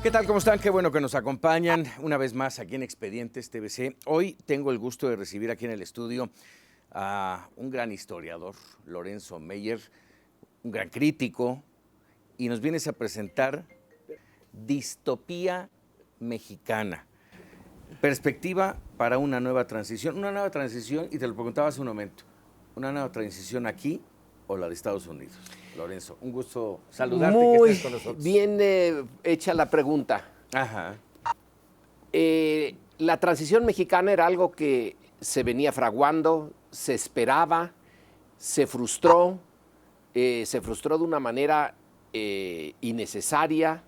¿Qué tal? ¿Cómo están? Qué bueno que nos acompañan una vez más aquí en Expedientes TVC. Hoy tengo el gusto de recibir aquí en el estudio a un gran historiador, Lorenzo Meyer, un gran crítico, y nos vienes a presentar Distopía Mexicana, perspectiva para una nueva transición. Una nueva transición, y te lo preguntaba hace un momento, ¿una nueva transición aquí o la de Estados Unidos? Lorenzo, un gusto saludarte, Muy que estés con nosotros. bien hecha la pregunta. Ajá. La transición mexicana era algo que se venía fraguando, se esperaba, se frustró de una manera innecesaria,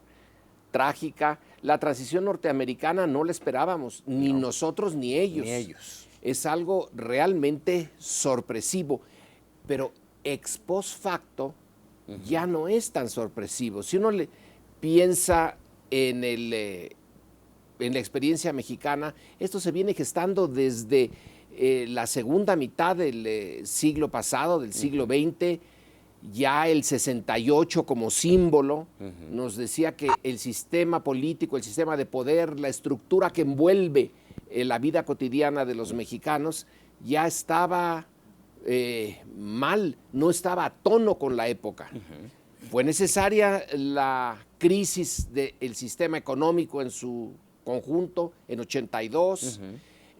trágica. La transición norteamericana no la esperábamos, ni nosotros ni ellos. Ni ellos. Es algo realmente sorpresivo, pero ex post facto ya no es tan sorpresivo. Si uno piensa en la experiencia mexicana, esto se viene gestando desde la segunda mitad del siglo pasado, del siglo XX. Ya el 68 como símbolo nos decía que el sistema político, el sistema de poder, la estructura que envuelve la vida cotidiana de los mexicanos ya estaba mal, no estaba a tono con la época. Fue necesaria la crisis del sistema económico en su conjunto en 82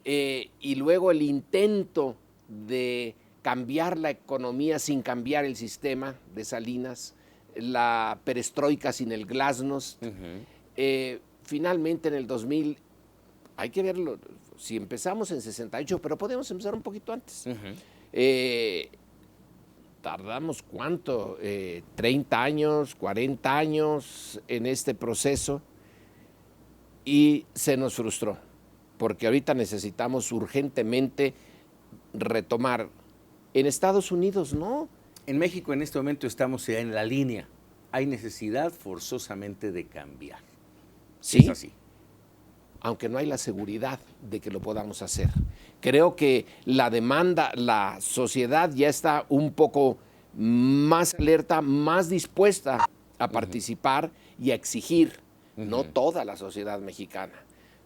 y luego el intento de cambiar la economía sin cambiar el sistema de Salinas, la perestroika sin el glasnost. Finalmente en el 2000, hay que verlo, si empezamos en 68, pero podemos empezar un poquito antes. Tardamos ¿cuánto? 30 años, 40 años en este proceso y se nos frustró, porque ahorita necesitamos urgentemente retomar. En Estados Unidos no. En México en este momento estamos ya en la línea. Hay necesidad forzosamente de cambiar. Sí. Es así. Aunque no hay la seguridad de que lo podamos hacer. Creo que la demanda, la sociedad ya está un poco más alerta, más dispuesta a participar y a exigir, no toda la sociedad mexicana,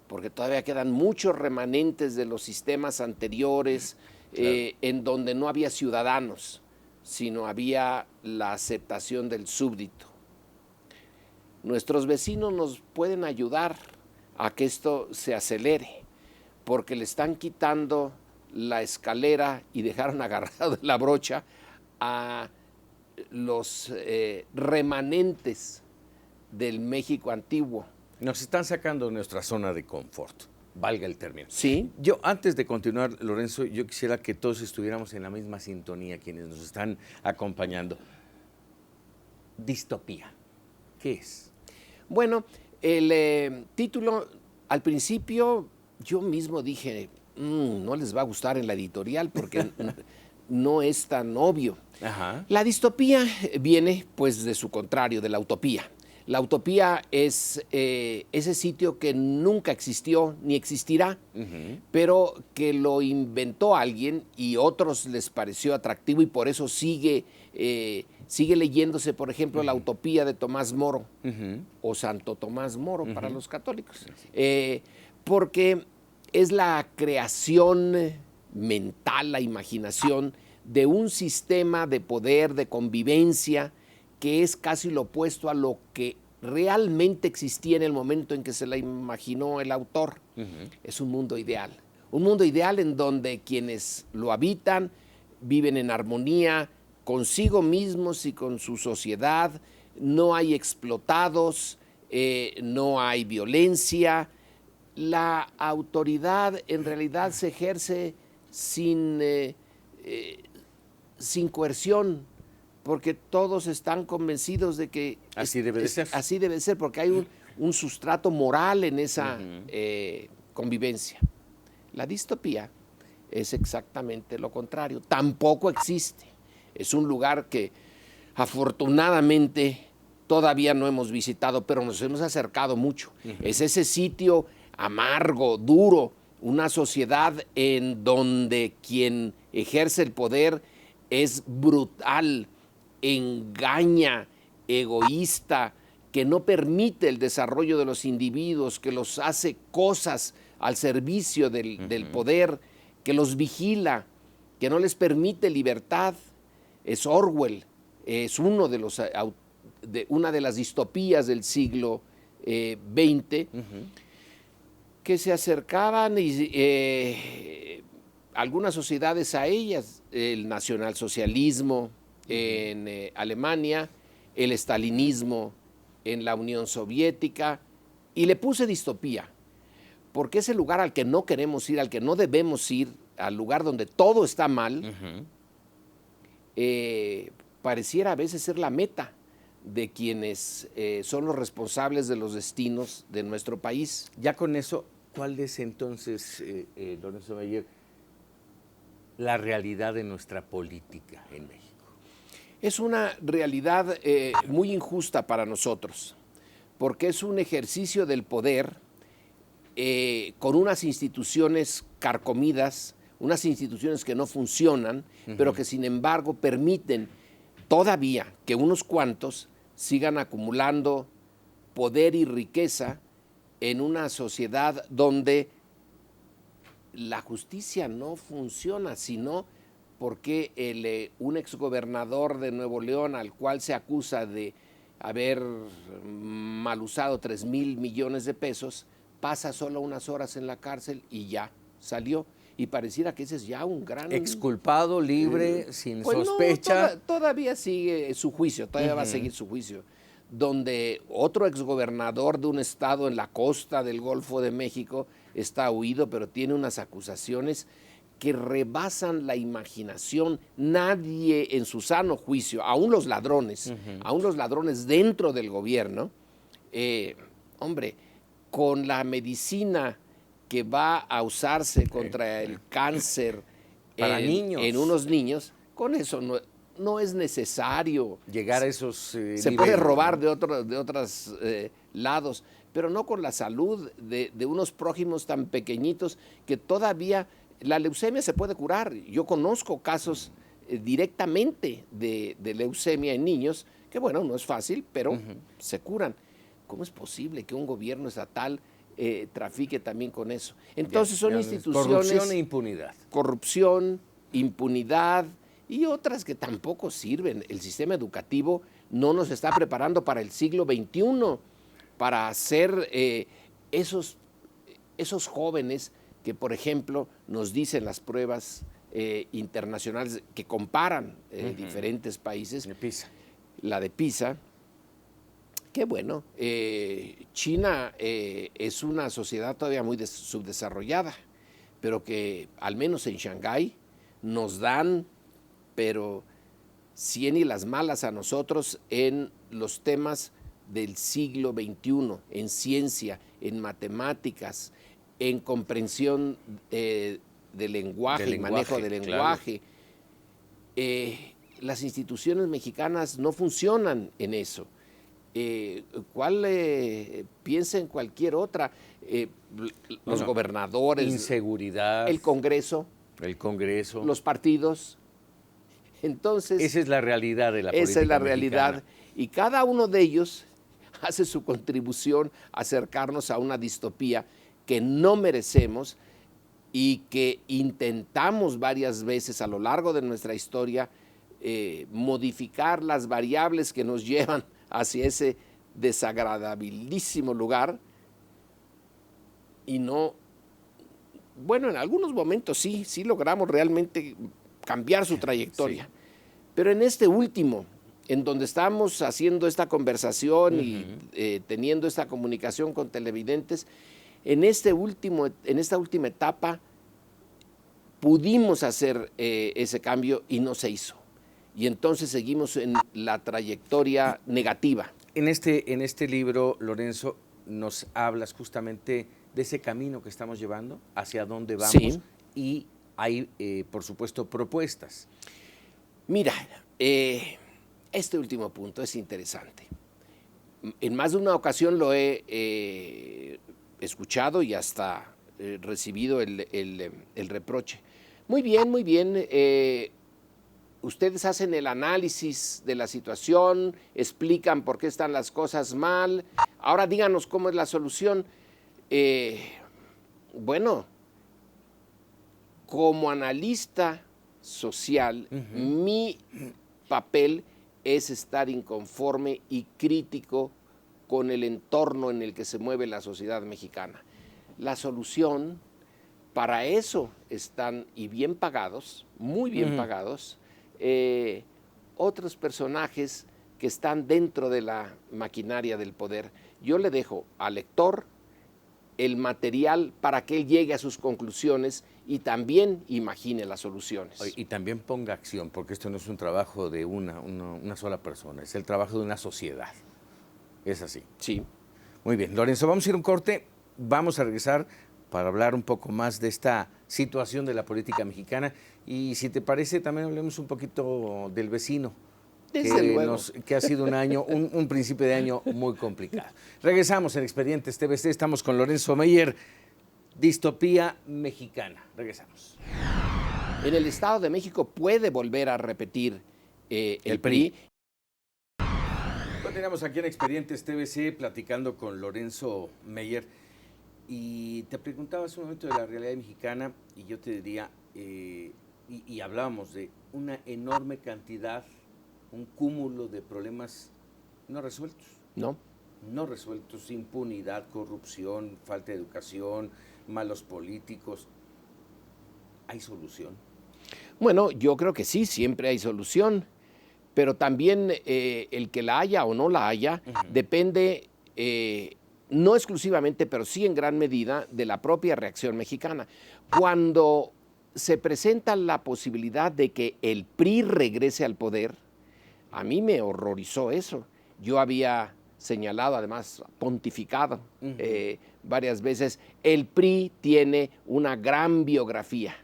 porque todavía quedan muchos remanentes de los sistemas anteriores, en donde no había ciudadanos, sino había la aceptación del súbdito. Nuestros vecinos nos pueden ayudar a que esto se acelere, porque le están quitando la escalera y dejaron agarrado de la brocha a los remanentes del México antiguo. Nos están sacando de nuestra zona de confort, valga el término. Sí. Yo, antes de continuar, Lorenzo, yo quisiera que todos estuviéramos en la misma sintonía, quienes nos están acompañando. Distopía, ¿qué es? Bueno, el título, al principio, yo mismo dije, no les va a gustar en la editorial porque no es tan obvio. Ajá. La distopía viene, pues, de su contrario, de la utopía. La utopía es ese sitio que nunca existió ni existirá, pero que lo inventó alguien y otros les pareció atractivo y por eso sigue leyéndose, por ejemplo, la utopía de Tomás Moro o Santo Tomás Moro para los católicos, porque es la creación mental, la imaginación de un sistema de poder, de convivencia, que es casi lo opuesto a lo que realmente existía en el momento en que se la imaginó el autor. Es un mundo ideal en donde quienes lo habitan viven en armonía consigo mismos y con su sociedad, no hay explotados, no hay violencia, la autoridad en realidad se ejerce sin coerción, porque todos están convencidos de que así debe de ser. Así debe ser, porque hay un sustrato moral en esa convivencia. La distopía es exactamente lo contrario, tampoco existe. Es un lugar que afortunadamente todavía no hemos visitado, pero nos hemos acercado mucho. Es ese sitio amargo, duro, una sociedad en donde quien ejerce el poder es brutal, engaña, egoísta, que no permite el desarrollo de los individuos, que los hace cosas al servicio del poder, que los vigila, que no les permite libertad, es Orwell, es una de las distopías del siglo XX, que se acercaban algunas sociedades a ellas, el nacionalsocialismo en Alemania, el estalinismo en la Unión Soviética, y le puse distopía, porque es el lugar al que no queremos ir, al que no debemos ir, al lugar donde todo está mal, pareciera a veces ser la meta de quienes son los responsables de los destinos de nuestro país. Ya con eso, ¿cuál es entonces, Lorenzo Meyer, la realidad de nuestra política en México? Es una realidad muy injusta para nosotros, porque es un ejercicio del poder con unas instituciones carcomidas, unas instituciones que no funcionan, pero que sin embargo permiten todavía que unos cuantos sigan acumulando poder y riqueza en una sociedad donde la justicia no funciona, sino porque un exgobernador de Nuevo León, al cual se acusa de haber mal usado 3,000 millones de pesos, pasa solo unas horas en la cárcel y ya salió. Y pareciera que ese es ya un gran... Exculpado, libre, sin pues sospecha. No, todavía sigue su juicio, todavía va a seguir su juicio. Donde otro exgobernador de un estado en la costa del Golfo de México está huido, pero tiene unas acusaciones que rebasan la imaginación. Nadie en su sano juicio, aún los ladrones dentro del gobierno, hombre, con la medicina que va a usarse contra el cáncer para niños, en unos niños, con eso no es necesario llegar a esos se niveles, puede robar de otros lados, pero no con la salud de unos prójimos tan pequeñitos que todavía la leucemia se puede curar. Yo conozco casos directamente de leucemia en niños que, bueno, no es fácil, pero se curan. ¿Cómo es posible que un gobierno estatal trafique también con eso? Entonces son instituciones... Corrupción e impunidad. Corrupción, impunidad y otras que tampoco sirven. El sistema educativo no nos está preparando para el siglo XXI, para hacer esos jóvenes que, por ejemplo, nos dicen las pruebas internacionales que comparan diferentes países. La de PISA, que bueno, China es una sociedad todavía muy subdesarrollada, pero que al menos en Shanghái nos dan, pero 100 y las malas a nosotros en los temas del siglo XXI, en ciencia, en matemáticas, en comprensión del lenguaje y manejo del lenguaje. Claro. Las instituciones mexicanas no funcionan en eso. ¿Cuál piensa en cualquier otra? Los gobernadores. Inseguridad. El Congreso. Los partidos. Entonces. Esa es la realidad de la política Esa es la realidad. mexicana. Y cada uno de ellos hace su contribución a acercarnos a una distopía que no merecemos y que intentamos varias veces a lo largo de nuestra historia modificar las variables que nos llevan hacia ese desagradabilísimo lugar y no, bueno, en algunos momentos sí logramos realmente cambiar su trayectoria, sí. Pero en este último, en donde estamos haciendo esta conversación y teniendo esta comunicación con televidentes, en esta última etapa pudimos hacer ese cambio y no se hizo. Y entonces seguimos en la trayectoria negativa. En este libro, Lorenzo, nos hablas justamente de ese camino que estamos llevando, hacia dónde vamos, sí. Y hay, por supuesto, propuestas. Mira, este último punto es interesante. En más de una ocasión lo he escuchado y hasta recibido el reproche. Muy bien, ustedes hacen el análisis de la situación, explican por qué están las cosas mal. Ahora díganos cómo es la solución. Bueno, como analista social, mi papel es estar inconforme y crítico con el entorno en el que se mueve la sociedad mexicana. La solución, para eso están, y bien pagados, muy bien pagados, otros personajes que están dentro de la maquinaria del poder. Yo le dejo al lector el material para que él llegue a sus conclusiones y también imagine las soluciones. Y también ponga acción, porque esto no es un trabajo de una sola persona, es el trabajo de una sociedad. Es así. Sí. Muy bien, Lorenzo, vamos a ir a un corte, vamos a regresar para hablar un poco más de esta situación de la política mexicana y si te parece también hablemos un poquito del vecino. Que ha sido un año, un principio de año muy complicado. Regresamos en Expedientes TVC, estamos con Lorenzo Meyer, Distopía Mexicana. Regresamos. En el Estado de México puede volver a repetir el PRI. Continuamos aquí en Expedientes TVC platicando con Lorenzo Meyer y te preguntaba hace un momento de la realidad mexicana y yo te diría, y hablábamos de una enorme cantidad, un cúmulo de problemas no resueltos. No resueltos, impunidad, corrupción, falta de educación, malos políticos. ¿Hay solución? Bueno, yo creo que sí, siempre hay solución, pero también el que la haya o no la haya depende, no exclusivamente, pero sí en gran medida, de la propia reacción mexicana. Cuando se presenta la posibilidad de que el PRI regrese al poder, a mí me horrorizó eso. Yo había señalado, además pontificado varias veces, el PRI tiene una gran biografía,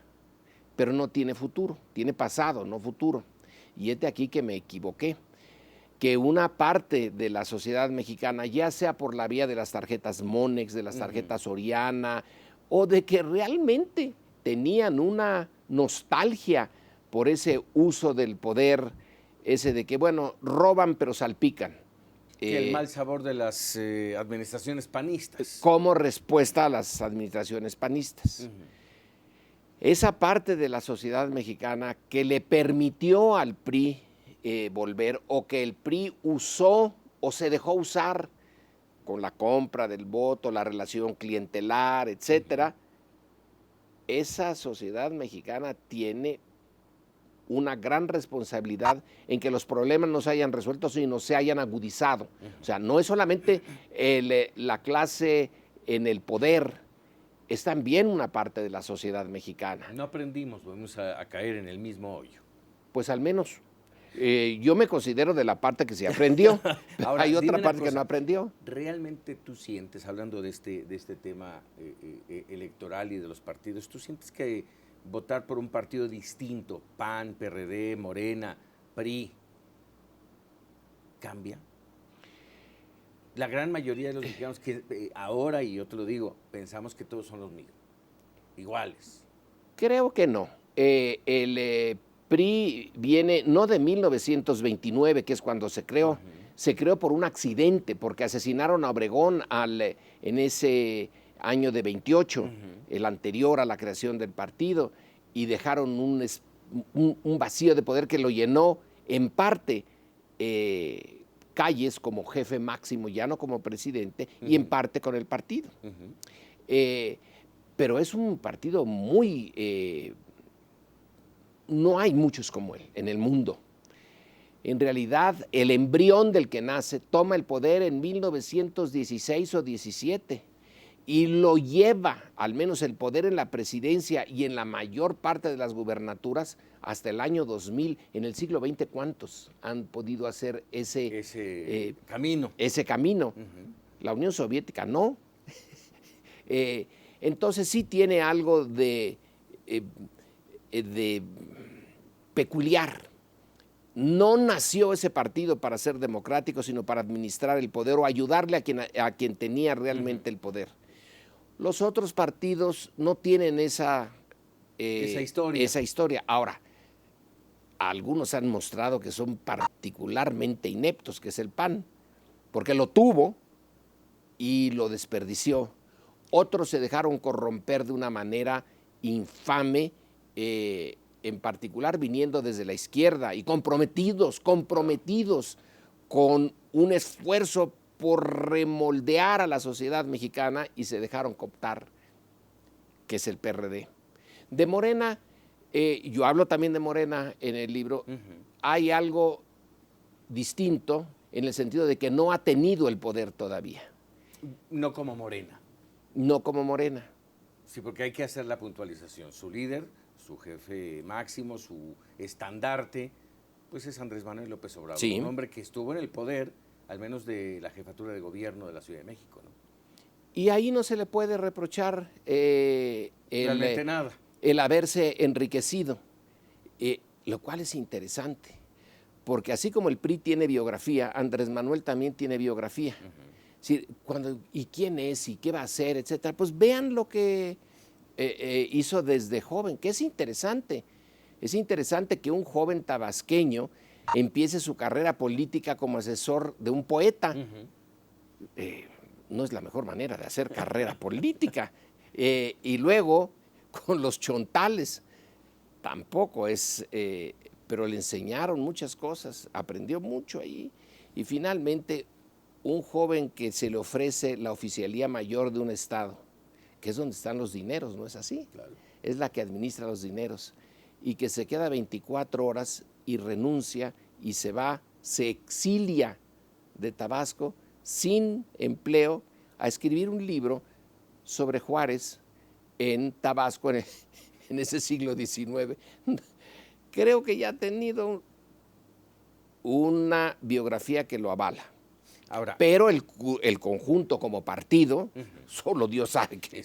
pero no tiene futuro, tiene pasado, no futuro. Y es de aquí que me equivoqué, que una parte de la sociedad mexicana, ya sea por la vía de las tarjetas Monex, de las tarjetas Soriana, o de que realmente tenían una nostalgia por ese uso del poder, ese de que, bueno, roban pero salpican. Que el mal sabor de las administraciones panistas. Como respuesta a las administraciones panistas. Esa parte de la sociedad mexicana que le permitió al PRI volver, o que el PRI usó o se dejó usar con la compra del voto, la relación clientelar, etcétera, esa sociedad mexicana tiene una gran responsabilidad en que los problemas no se hayan resuelto, sino se hayan agudizado. O sea, no es solamente la clase en el poder, es también una parte de la sociedad mexicana. No aprendimos, vamos a caer en el mismo hoyo. Pues al menos yo me considero de la parte que se aprendió. Ahora, hay otra parte cosa, que no aprendió. ¿Realmente tú sientes, hablando de este tema electoral y de los partidos, tú sientes que votar por un partido distinto, PAN, PRD, Morena, PRI, cambia? La gran mayoría de los mexicanos que ahora, y yo te lo digo, pensamos que todos son los mismos, iguales. Creo que no. El PRI viene no de 1929, que es cuando se creó, se creó por un accidente, porque asesinaron a Obregón en ese año de 28, el anterior a la creación del partido, y dejaron un vacío de poder que lo llenó en parte Calles como jefe máximo, ya no como presidente, y en parte con el partido. Pero es un partido muy... no hay muchos como él en el mundo. En realidad, el embrión del que nace toma el poder en 1916 o 17 y lo lleva, al menos el poder en la presidencia y en la mayor parte de las gubernaturas, hasta el año 2000. En el siglo XX, ¿cuántos han podido hacer ese camino? Ese camino. La Unión Soviética no. Entonces sí tiene algo de peculiar. No nació ese partido para ser democrático, sino para administrar el poder o ayudarle a quien tenía realmente el poder. Los otros partidos no tienen esa historia. Ahora, algunos han mostrado que son particularmente ineptos, que es el PAN, porque lo tuvo y lo desperdició. Otros se dejaron corromper de una manera infame, en particular viniendo desde la izquierda y comprometidos con un esfuerzo por remoldear a la sociedad mexicana, y se dejaron cooptar, que es el PRD. De Morena, yo hablo también de Morena en el libro, hay algo distinto en el sentido de que no ha tenido el poder todavía. No como Morena. No como Morena. Sí, porque hay que hacer la puntualización. Su líder, su jefe máximo, su estandarte, pues es Andrés Manuel López Obrador. Sí. Un hombre que estuvo en el poder, al menos de la jefatura de gobierno de la Ciudad de México, ¿no? Y ahí no se le puede reprochar Realmente nada. el haberse enriquecido, lo cual es interesante, porque así como el PRI tiene biografía, Andrés Manuel también tiene biografía. Sí, ¿y quién es? ¿Y qué va a hacer? Etcétera. Pues vean lo que hizo desde joven, que es interesante. Es interesante que un joven tabasqueño empiece su carrera política como asesor de un poeta. No es la mejor manera de hacer carrera política. Y luego, con los chontales, tampoco es, pero le enseñaron muchas cosas, aprendió mucho ahí. Y finalmente, un joven que se le ofrece la oficialía mayor de un estado, que es donde están los dineros, ¿no es así? Claro. Es la que administra los dineros, y que se queda 24 horas y renuncia y se va, se exilia de Tabasco sin empleo a escribir un libro sobre Juárez en Tabasco en ese siglo XIX. Creo que ya ha tenido una biografía que lo avala. Ahora, pero el conjunto como partido, solo Dios sabe qué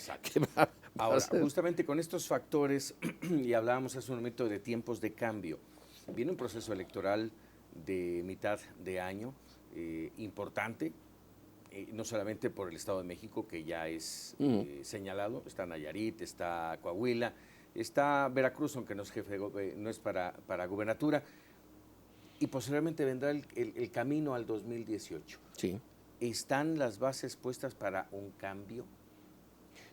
va a ahora, hacer. justamente con estos factores, y hablábamos hace un momento de tiempos de cambio, viene un proceso electoral de mitad de año importante, no solamente por el Estado de México, que ya es señalado, está Nayarit, está Coahuila, está Veracruz, aunque no es jefe no es para gubernatura, y posteriormente vendrá el camino al 2018. Sí. ¿Están las bases puestas para un cambio?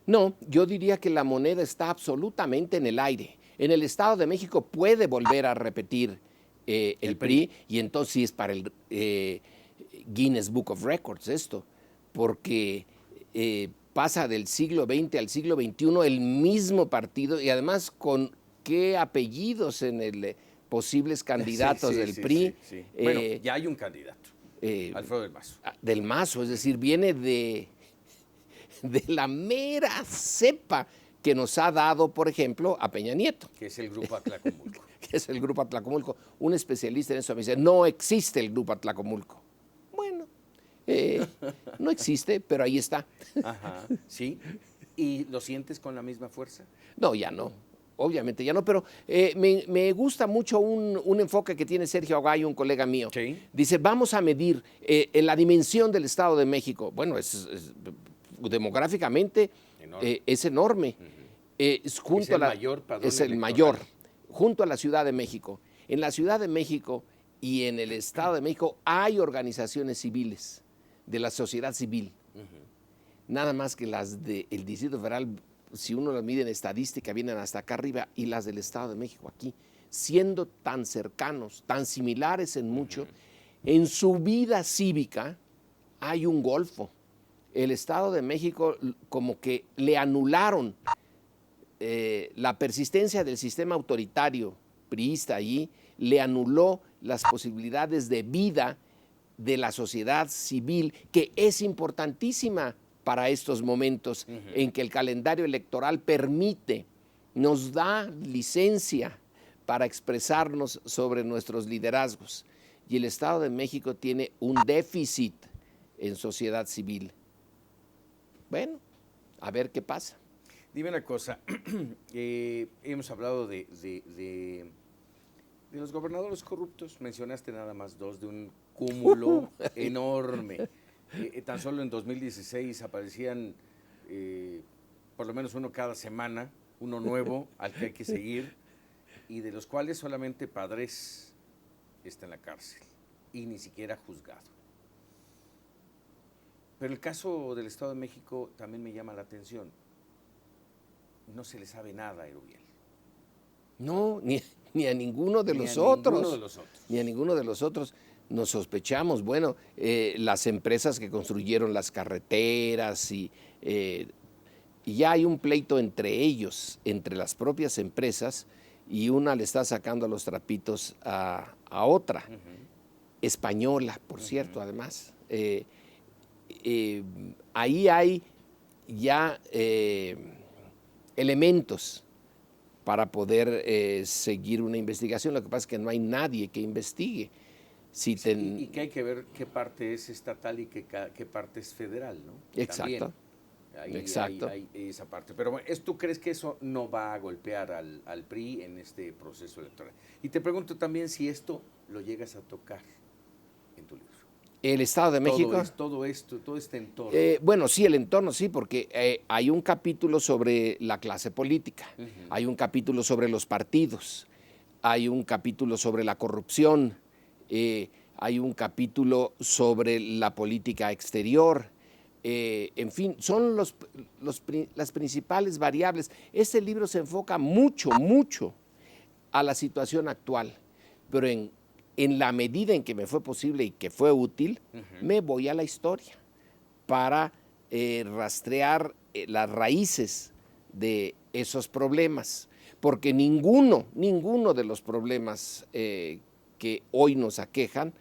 No, yo diría que la moneda está absolutamente en el aire. En el Estado de México puede volver a repetir el PRI, y entonces sí es para el Guinness Book of Records esto, porque pasa del siglo XX al siglo XXI el mismo partido, y además con qué apellidos en el posibles candidatos del PRI. Sí. Bueno, ya hay un candidato, Alfredo del Mazo. Del Mazo, es decir, viene de la mera cepa que nos ha dado, por ejemplo, a Peña Nieto. Que es el Grupo Atlacomulco. Que es el Grupo Atlacomulco. Un especialista en eso me dice, no existe el Grupo Atlacomulco. Bueno, no existe, pero ahí está. Ajá, sí. ¿Y lo sientes con la misma fuerza? No, ya no. Obviamente ya no, pero me gusta mucho un enfoque que tiene Sergio Aguayo, un colega mío. Sí. Dice, vamos a medir la dimensión del Estado de México. Bueno, demográficamente es enorme. Es el mayor padrón es el electoral. mayor, junto a la Ciudad de México. En la Ciudad de México y en el Estado de México hay organizaciones civiles, de la sociedad civil. Nada más que las del Distrito Federal, si uno las mide en estadística, vienen hasta acá arriba, y las del Estado de México aquí, siendo tan cercanos, tan similares en mucho, en su vida cívica hay un golfo. El Estado de México como que le anularon la persistencia del sistema autoritario priista allí, le anuló las posibilidades de vida de la sociedad civil, que es importantísima para estos momentos en que el calendario electoral nos da licencia para expresarnos sobre nuestros liderazgos. Y el Estado de México tiene un déficit en sociedad civil. Bueno, a ver qué pasa. Dime una cosa, hemos hablado de los gobernadores corruptos, mencionaste nada más dos, de un cúmulo enorme. Tan solo en 2016 aparecían por lo menos uno cada semana, uno nuevo al que hay que seguir. y de los cuales solamente Padres está en la cárcel y ni siquiera juzgado. Pero el caso del Estado de México también me llama la atención. No se le sabe nada a Erubiel. No, ni a ninguno de los otros. Ni a ninguno de los otros. Nos sospechamos, bueno, las empresas que construyeron las carreteras y ya hay un pleito entre ellos, entre las propias empresas, y una le está sacando los trapitos a otra, española, por cierto, además. Ahí hay ya elementos para poder seguir una investigación. Lo que pasa es que no hay nadie que investigue. Y que hay que ver qué parte es estatal y qué parte es federal, ¿no? Exacto. Exacto. Hay esa parte. Pero bueno, ¿tú crees que eso no va a golpear al PRI en este proceso electoral? Y te pregunto también si esto lo llegas a tocar en tu libro. ¿El Estado de México? Todo este entorno. Bueno, sí, el entorno sí, porque hay un capítulo sobre la clase política, hay un capítulo sobre los partidos, hay un capítulo sobre la corrupción, hay un capítulo sobre la política exterior, en fin, son las principales variables. Este libro se enfoca mucho a la situación actual, pero en la medida en que me fue posible y que fue útil, me voy a la historia para rastrear las raíces de esos problemas, porque ninguno de los problemas que hoy nos aquejan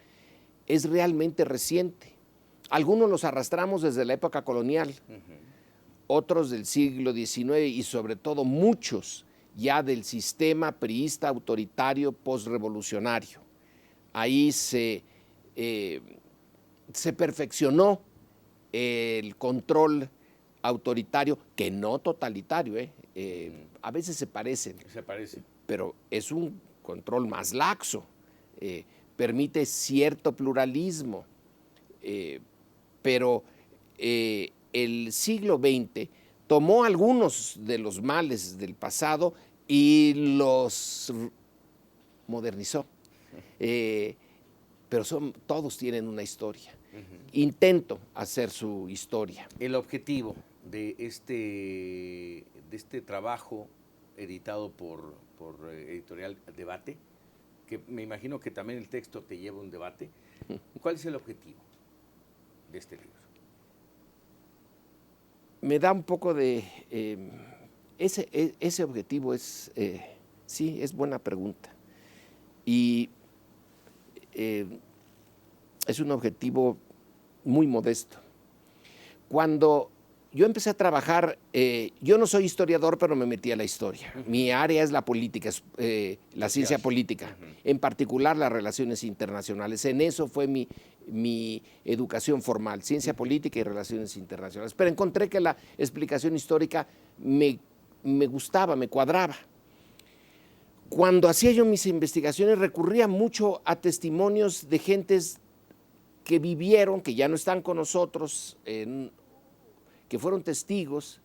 es realmente reciente. Algunos los arrastramos desde la época colonial, otros del siglo XIX y sobre todo muchos ya del sistema priista autoritario postrevolucionario. Ahí se perfeccionó el control autoritario, que no totalitario, a veces se parecen. Se parece. Pero es un control más laxo, permite cierto pluralismo, pero el siglo XX tomó algunos de los males del pasado y los modernizó. Pero todos tienen una historia. Intento hacer su historia. El objetivo de este trabajo editado por Editorial Debate, que me imagino que también el texto te lleva a un debate, ¿cuál es el objetivo de este libro? Me da un poco de... ese objetivo es, sí, es buena pregunta. Y es un objetivo muy modesto. Cuando yo empecé a trabajar, yo no soy historiador, pero me metí a la historia. Mi área es la política, la ciencia política, en particular las relaciones internacionales. En eso fue mi educación formal, ciencia política y relaciones internacionales. Pero encontré que la explicación histórica me gustaba, me cuadraba. Cuando hacía yo mis investigaciones recurría mucho a testimonios de gentes que vivieron, que ya no están con nosotros, que fueron testigos,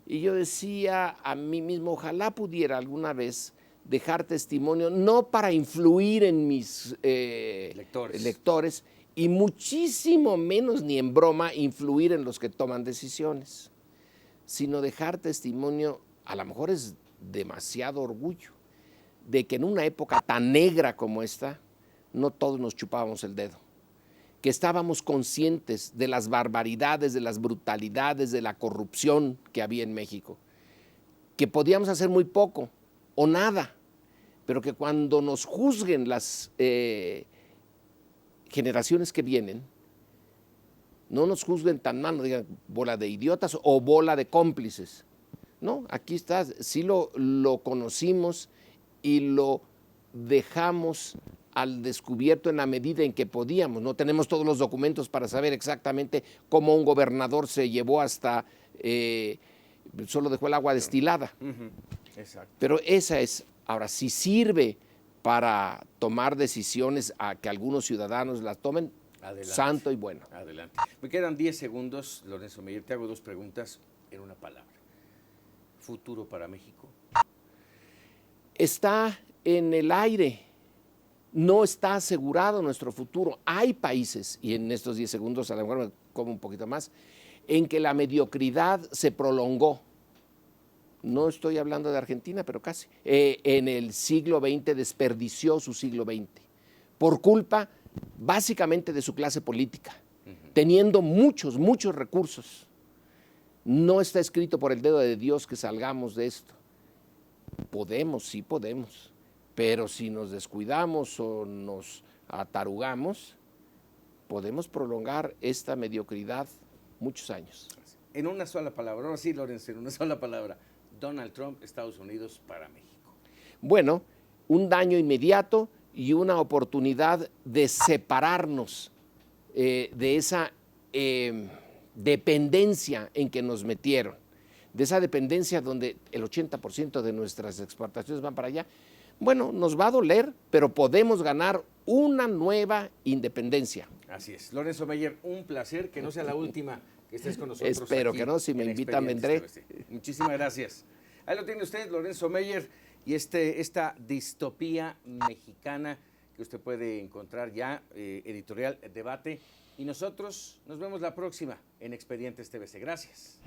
y yo decía a mí mismo, ojalá pudiera alguna vez dejar testimonio, no para influir en mis lectores, y muchísimo menos ni en broma influir en los que toman decisiones, sino dejar testimonio, a lo mejor es demasiado orgullo, de que en una época tan negra como esta, no todos nos chupábamos el dedo, que estábamos conscientes de las barbaridades, de las brutalidades, de la corrupción que había en México, que podíamos hacer muy poco o nada, pero que cuando nos juzguen las generaciones que vienen, no nos juzguen tan mal, no digan bola de idiotas o bola de cómplices. No, aquí está, sí lo conocimos y lo dejamos al descubierto en la medida en que podíamos. No tenemos todos los documentos para saber exactamente cómo un gobernador se llevó hasta, solo dejó el agua destilada. Exacto. Pero esa es, ahora, si sirve para tomar decisiones a que algunos ciudadanos las tomen, adelante. Santo y bueno. Adelante. Me quedan 10 segundos, Lorenzo Meyer. Te hago 2 preguntas en una palabra. ¿Futuro para México? Está en el aire. No está asegurado nuestro futuro. Hay países, y en estos 10 segundos a lo mejor me como un poquito más, en que la mediocridad se prolongó. No estoy hablando de Argentina, pero casi. En el siglo XX desperdició su siglo XX por culpa básicamente de su clase política, teniendo muchos, muchos recursos. No está escrito por el dedo de Dios que salgamos de esto. Podemos, sí podemos, pero si nos descuidamos o nos atarugamos, podemos prolongar esta mediocridad muchos años. En una sola palabra, ahora sí, Lorenzo, en una sola palabra, Donald Trump, Estados Unidos para México. Bueno, un daño inmediato y una oportunidad de separarnos de esa dependencia en que nos metieron, de esa dependencia donde el 80% de nuestras exportaciones van para allá. Bueno, nos va a doler, pero podemos ganar una nueva independencia. Así es. Lorenzo Meyer, un placer, que no sea la última que estés con nosotros. Espero aquí que no, si me invitan vendré. Muchísimas gracias. Ahí lo tiene usted, Lorenzo Meyer, y esta distopía mexicana que usted puede encontrar ya, editorial Debate. Y nosotros nos vemos la próxima en Expedientes TVC. Gracias.